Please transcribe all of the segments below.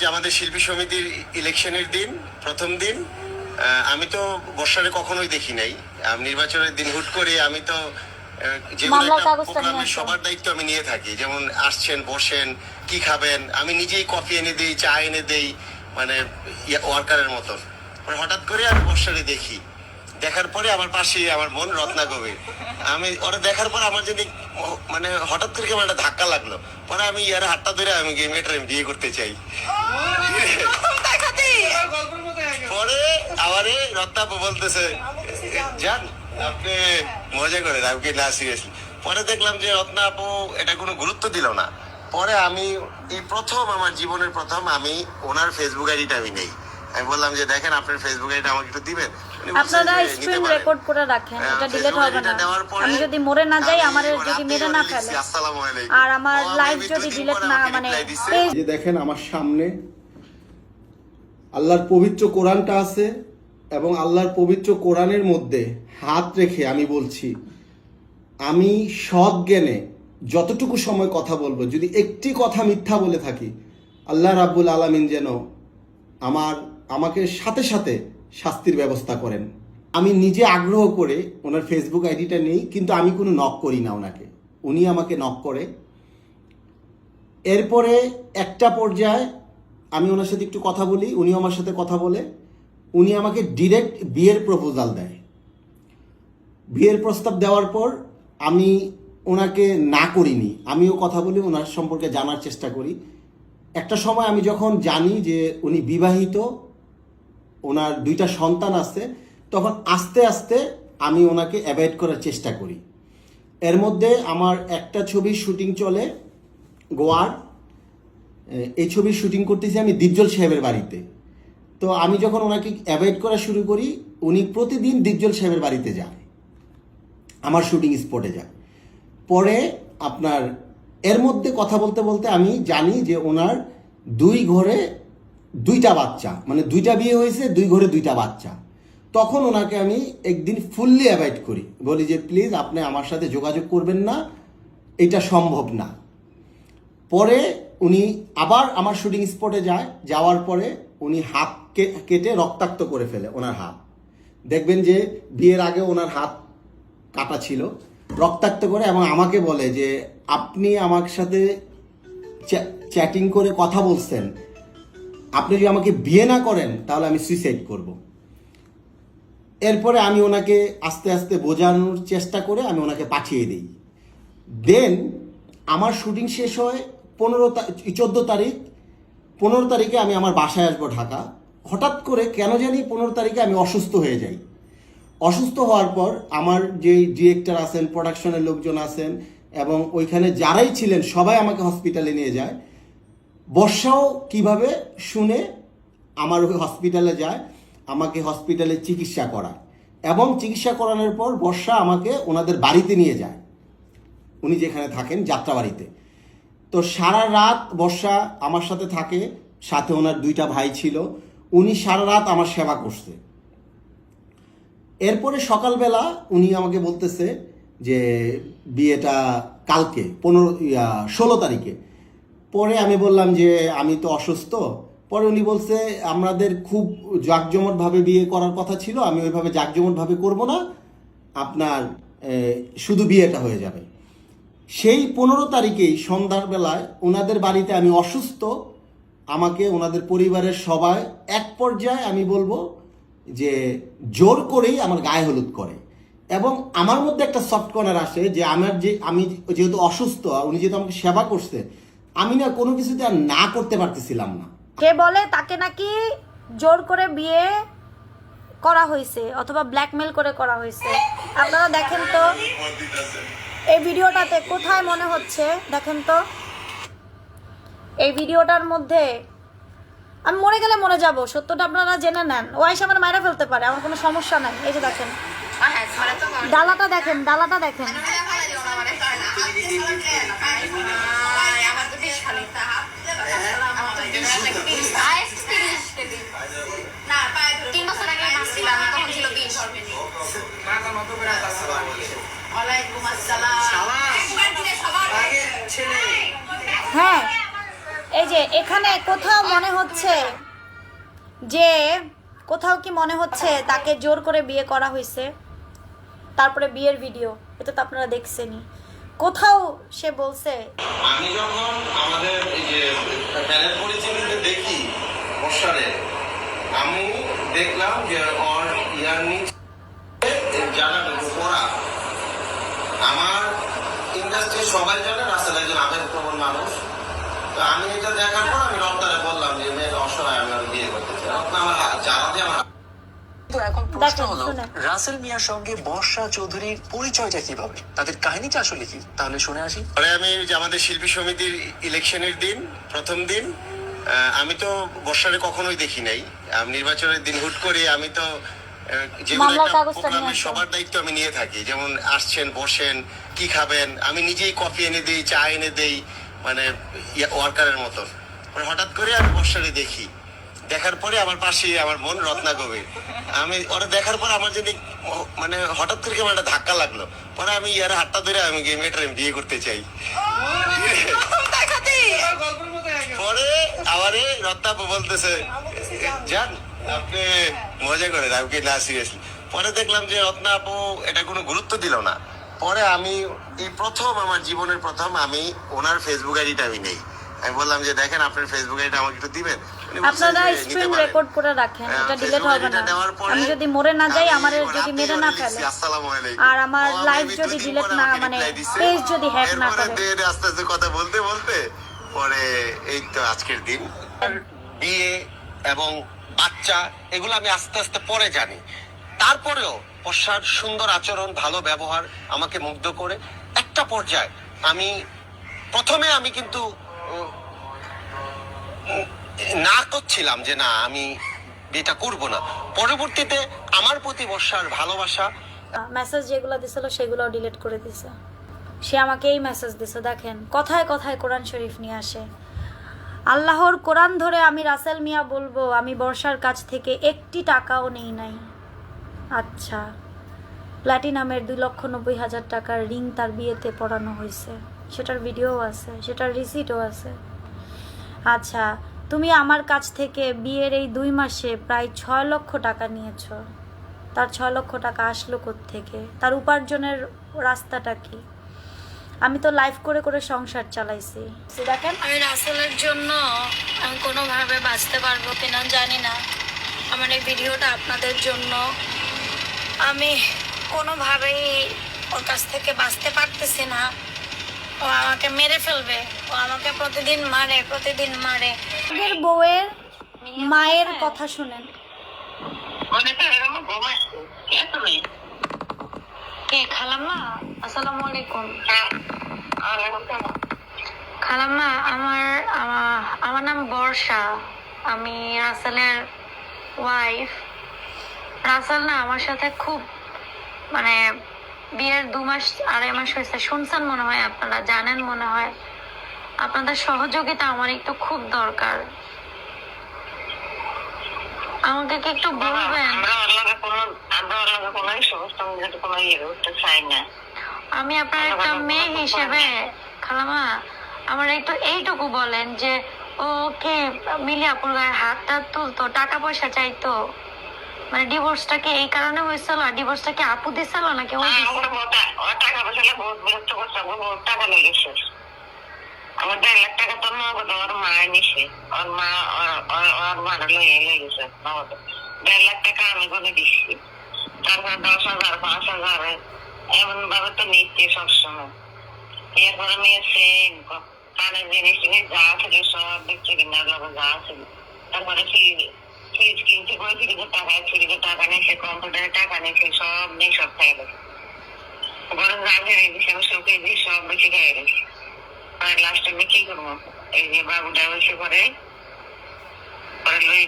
যে আমাদের শিল্পী সমিতির ইলেকশনের দিন, প্রথম দিন, আমি তো বর্ষারে কখনোই দেখি নাই। নির্বাচনের দিন হুট করে আমি তো সবার দায়িত্ব আমি নিয়ে থাকি, যেমন আসছেন, বসেন, কি খাবেন, আমি নিজেই কফি এনে দিই, চা এনে দেই, মানে ওয়ার্কারের মতন। হঠাৎ করে আমি বর্ষারে দেখি, দেখার পরে আমার পাশে আমার বোন রত্না কবির, আমি ওরা দেখার পর আমার যদি মানে হঠাৎ করে কেমন একটা ধাক্কা লাগলো, পরে আমি ইয়ার হাতটা ধরে আমি মেয়েটার বিয়ে করতে চাই। পরে আমারে রত্না বলতেছে, জান আপনি মজা করে, আমি না সিরিয়াসলি। পরে দেখলাম যে রত্না আপু এটা কোনো গুরুত্ব দিল না। পরে আমি এই প্রথম, আমার জীবনের প্রথম, আমি ওনার ফেসবুক আইডিটা আমি নেই। আমি বললাম যে দেখেন আপনার ফেসবুক আইডিটা আমাকে একটু দিবেন। আপনারা স্ক্রিন রেকর্ড করে রাখেন, এটা ডিলিট হবে না। আমি যদি মরে না যাই, আমার যদি মেরে না ফেলে, আর আমার লাইভ যদি ডিলিট না, মানে এই যে দেখেন আমার সামনে আল্লাহর পবিত্র কোরআনটা আছে, এবং আল্লাহর পবিত্র কোরআনের মধ্যে হাত রেখে আমি বলছি, আমি সৎ জ্ঞানে যতটুকু সময় কথা বলবো, যদি একটি কথা মিথ্যা বলে থাকি, আল্লাহ রাব্বুল আলামিন যেন আমাকে সাথে সাথে শাস্তির ব্যবস্থা করেন। আমি নিজে আগ্রহ করে ওনার ফেসবুক আইডিটা নেই, কিন্তু আমি কোনো নক করি না ওনাকে, উনি আমাকে নক করে। এরপরে একটা পর্যায়ে আমি ওনার সাথে একটু কথা বলি, উনিও আমার সাথে কথা বলে, উনি আমাকে ডিরেক্ট বিয়ের প্রপোজাল দেয়। বিয়ের প্রস্তাব দেওয়ার পর আমি ওনাকে না করিনি, আমিও কথা বলি, ওনার সম্পর্কে জানার চেষ্টা করি। একটা সময় আমি যখন জানি যে উনি বিবাহিত, ওনার 2টা সন্তান আছে, তখন আস্তে আস্তে আমি ওনাকে অ্যাভয়েড করার চেষ্টা করি। এর মধ্যে আমার একটা ছবির শুটিং চলে গোয়ার, এই ছবির শুটিং করতেছি আমি দীপজল সাহেবের বাড়িতে। তো আমি যখন ওনাকে অ্যাভয়েড করা শুরু করি, উনি প্রতিদিন দীপজল সাহেবের বাড়িতে যায়, আমার শুটিং স্পটে যায়। পরে আপনার এর মধ্যে কথা বলতে বলতে আমি জানি যে ওনার 2 ঘরে 2টা বাচ্চা, মানে 2টা বিয়ে হয়েছে, 2 ঘরে 2টা বাচ্চা। তখন ওনাকে আমি একদিন ফুললি অ্যাভয়েড করি, বলি যে প্লিজ আপনি আমার সাথে যোগাযোগ করবেন না, এটা সম্ভব না। পরে উনি আবার আমার শুটিং স্পটে যায়, যাওয়ার পরে উনি হাত কেটে রক্তাক্ত করে ফেলে ওনার হাত। দেখবেন যে বিয়ের আগে ওনার হাত কাটা ছিল, রক্তাক্ত করে, এবং আমাকে বলে যে আপনি আমার সাথে চ্যাটিং করে কথা বলছেন, আপনি যদি আমাকে বিয়ে না করেন তাহলে আমি সুইসাইড করব। এরপরে আমি ওনাকে আস্তে আস্তে বোঝানোর চেষ্টা করে আমি ওনাকে পাঠিয়ে দিই। দেন আমার শুটিং শেষ হয় 14 তারিখ। 15 তারিখে আমি আমার বাসায় আসবো ঢাকা। হঠাৎ করে কেন জানি 15 তারিখে আমি অসুস্থ হয়ে যাই। অসুস্থ হওয়ার পর আমার যে ডিরেক্টর আছেন, প্রোডাকশনের লোকজন আছেন, এবং ওইখানে যারাই ছিলেন সবাই আমাকে হসপিটালে নিয়ে যায়। বর্ষাও কিভাবে শুনে আমার ওই হসপিটালে যায়, আমাকে হসপিটালে চিকিৎসা করায়, এবং চিকিৎসা করানোর পর বর্ষা আমাকে ওনাদের বাড়িতে নিয়ে যায়, উনি যেখানে থাকেন যাত্রাবাড়িতে। তো সারা রাত বর্ষা আমার সাথে থাকে, সাথে ওনার 2টা ভাই ছিল, উনি সারা রাত আমার সেবা করছে। এরপরে সকালবেলা উনি আমাকে বলতেছে যে বিয়েটা কালকে 16 তারিখে। পরে আমি বললাম যে আমি তো অসুস্থ। পরে উনি বলছে আমাদের খুব জাঁকজমটভাবে বিয়ে করার কথা ছিল, আমি ওইভাবে জাঁকজমটভাবে করব না, আপনার শুধু বিয়েটা হয়ে যাবে। সেই 15 তারিখেই সন্ধ্যার বেলায় ওনাদের বাড়িতে আমি অসুস্থ, আমাকে ওনাদের পরিবারের সবাই এক পর্যায়ে আমি বলবো যে জোর করেই আমার গায়ে হলুদ করে, এবং আমার মধ্যে একটা সফট কর্নার আসে যে আমি যেহেতু অসুস্থ, উনি যেহেতু আমাকে সেবা করছে, আমি না কোনো কিছুতে আর না করতে পারতেছিলাম না। কে বলে তাকে নাকি জোর করে বিয়ে করা হয়েছে অথবা ব্ল্যাকমেল করে করা হয়েছে। আপনারা দেখেন তো এই ভিডিওটাতে কোথায় মনে হচ্ছে, দেখেন তো এই ভিডিওটার মধ্যে। আমি মরে গেলে মরে যাব, সত্যটা আপনারা জেনে নেন। ও আইসা আমার মায়েরা ফেলতে পারে, আমার কোনো সমস্যা নাই। এই যে দেখেন ডালাটা, দেখেন ডালাটা, দেখেন হ্যাঁ। এই যে এখানে কোথাও মনে হচ্ছে যে কোথাও কি মনে হচ্ছে তাকে জোর করে বিয়ে করা হয়েছে? তারপরে বিয়ের ভিডিও এটা তো আপনারা দেখছেনই। কোথাও সে বলছে আমি যখন আমাদের এই যে প্যানেল পরিচিতিতে দেখি বর্ষারে, আমি দেখলাম যে ওর ইয়ারনি জানাটা পড়া। আমার ইন্ডাস্ট্রি সবাই জানে রাসেল একজন আবেগপ্রবণ মানুষ। তো আমি এটা দেখার পর আমি রত্নারে বললাম যে মেয়ের অসহায়, আমি ওর বিয়ে করতে চাই। রত্না আমার জানাতে আমার তো এখন প্রশ্ন দেখেন, হলো শুনেন। রাসেল মিয়ার সঙ্গে বর্ষা চৌধুরীর পরিচয়টা কিভাবে, তাদের কাহিনীটা আসলে কি, তাহলে শুনে আসি। পরে আমি যে আমাদের শিল্পী সমিতির ইলেকশনের দিন, প্রথম দিন, আমি তো বর্ষারে কখনোই দেখি নাই। নির্বাচনের দিন হুট করে আমি তো যেগুলো মামলার একটা কাগজটা নিয়ে প্রোগ্রামের আসেন। সবার দায়িত্ব আমি নিয়ে থাকি, যেমন আসছেন বসেন কি খাবেন, আমি নিজেই কফি এনে দিই, চা এনে দেই, মানে ওয়ার্কারের মতন। পরে হঠাৎ করে আমি বর্ষারে দেখি, দেখার পরে আমার পাশে আমার বোন রত্না গভীর। আমি ওরা দেখার পরে আমার যদি মানে হঠাৎ করে কেমন একটা ধাক্কা লাগলো। পরে আমি ইয়ার হাতটা ধরে আমি মেয়েটার বিয়ে করতে চাই। পরে আবার রত্না বলতেছে জান আপনি মজা করেন, আমি কি না সিরিয়াসলি। পরে দেখলাম যে রত্না আপু এটা কোনো গুরুত্ব দিল না। পরে আমি এই প্রথম আমার জীবনের প্রথম আমি ওনার ফেসবুক আইডিটা আমি নেই। আমি বললাম যে দেখেন আপনার ফেসবুক আইডিটা আমাকে একটু দিবেন। উনি বলছেন আপনারা যে নিতে স্ক্রিন পারেন। রেকর্ড করে রাখেন, এটা ডিলিট ফেসবুক হবে আইডিটা না। দেওয়ার পরে আমি যদি মরে না যাই, আমি আমার ওর যদি হাতে মেরে না ওরে ফেলে, লিখছি, আসসালামু আলাইকুম। আর আমার ও লাইভ maybe যদি 2 দিন ডিলিট পরে না, আমাকে মানে reply দিছে। পেজ যদি হ্যাক না এরপরে করে। দিয়ে আস্তে আস্তে কথা বলতে বলতে পরে এই তো আজকের দিন। বিয়ে এবং বাচ্চা এগুলো আমি আস্তে আস্তে পরে জানি। তারপরেও বর্ষার সুন্দর আচরণ, ভালো ব্যবহার আমাকে মুগ্ধ করে একটা পর্যায়ে আমি প্রথমে আমি কিন্তু না করছিলাম যে না আমি বিয়েটা করব না। পরবর্তীতে আমার প্রতি বর্ষার ভালোবাসা, মেসেজ যেগুলো দিছিল সেগুলো ডিলিট করে দিছে। সে আমাকে এই মেসেজ দিছে, দেখেন কথায় কথায় কোরআন শরীফ নিয়ে আসে। আল্লাহর কোরআন ধরে আমি রাসেল মিয়া বলবো আমি বর্ষার কাছ থেকে একটি টাকাও নেই নাই। আচ্ছা, প্ল্যাটিনামের 2,90,000 টাকার রিং তার বিয়েতে পরানো হয়েছে, সেটার ভিডিও আছে, সেটার রিসিটও আছে। আচ্ছা, তুমি আমার কাছ থেকে বিয়ের এই 2 মাসে প্রায় 6 লক্ষ টাকা নিয়েছ। তার 6 লক্ষ টাকা আসলো কোত্থেকে? তার উপার্জনের রাস্তাটা কি? আমি তো লাইভ করে করে সংসার চালাইছি। দেখেন, আমি রাসেলের জন্য আমি কোনোভাবে বাঁচতে পারবো কিনা জানি না। আমার এই ভিডিওটা আপনাদের জন্য। আমি কোনোভাবেই ওর কাছ থেকে বাঁচতে পারতেছি না। ও আমাকে মেরে ফেলবে, ও আমাকে প্রতিদিন মারে, প্রতিদিন মারে। আমাদের বউয়ের মায়ের কথা শুনেন। কে খালাম্মা? আসসালামু আলাইকুম। খালাম্মা, আমার নাম বর্ষা, আমি রাসেলের ওয়াইফ। রাসেল না আমার সাথে খুব মানে বিয়ের 2 মাস 2.5 মাস হয়েছে, শুনছেন মনে হয়, আপনারা জানেন মনে হয়। আপনাদের সহযোগিতা আমার একটু খুব দরকার। আমাকে কি একটু বলবেন? আমি আপনার একটা মেয়ে হিসেবে খালামা আমার একটু এইটুকু বলেন যে ও কি মিলি আপুর গায়ে হাতটা তুলতো, টাকা পয়সা চাইতো, মানে ডিভোর্সটা কি এই কারণে হয়েছিল? ডিভোর্সটা কি আপু দিছিল নাকি ও দিছিল? আমার 1.5 লাখ টাকা তো নগদ ওর মা নিছে, ওর মা ওর মারা লইয়া লেগেছে নগদ। 1.5 লাখ টাকা আমি করে দিচ্ছি, তারপরে 10,000 5,000 এমন ভাবে তো নিচ্ছি সবসময়। এরপরে আমি এসে কানের জিনিস যা আছে সব দেখছি কিনা যা আছে। তারপরে ফ্রিজ কিনছি, করে ফ্রিজের টাকা নিয়েছে, কম্পিউটারের টাকা নিয়েছে, সব নিয়ে সব খাই গেছে। ঘরে যা ফেরে দিচ্ছে আমি সব খেয়ে দিই, সব বেশি খাই গেছি। লাস্টে আমি কি করবো, এই যে বাবুটা হয়েছে পরে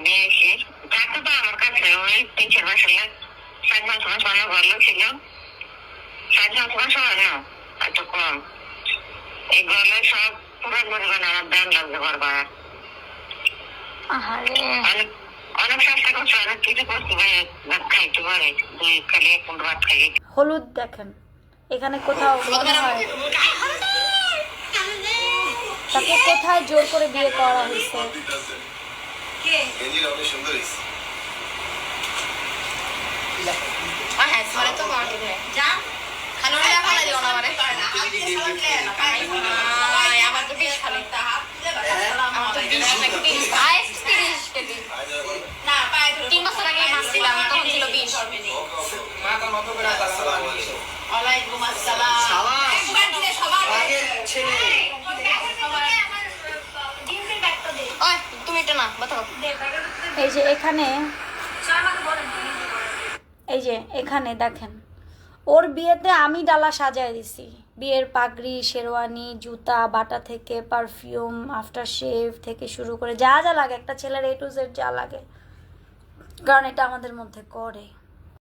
নিয়ে এসে থাকতো তো আমার কাছে ওই 3-4 মাস হলে 7 মাস অনেক ভালো ছিল। 7 মাস হয় না, এত কম। এই গলে সব পুরো পরিমাণ আমার দাম লাগবে বারবার। অনেক চেষ্টা করছে, অনেক কিছু করতে পারে, ভাত খাইতে পারে, 2 খালি 1 ভাত খাই। হলুদ দেখেন, এখানে কোথাও মনে হয় তাকে কোথায় জোর করে বিয়ে করা হয়েছে? গেঞ্জির অনেক সুন্দর হয়েছে। এই যে এখানে, এই যে এখানে দেখেন, ওর বিয়েতে আমি ডালা সাজায় দিছি। বিয়ের পাগড়ি, শেরওয়ানি, জুতা, বাটা থেকে পারফিউম, আফটার শেভ থেকে শুরু করে যা যা লাগে একটা ছেলের A to Z যা লাগে, কারণ এটা আমাদের মধ্যে করে।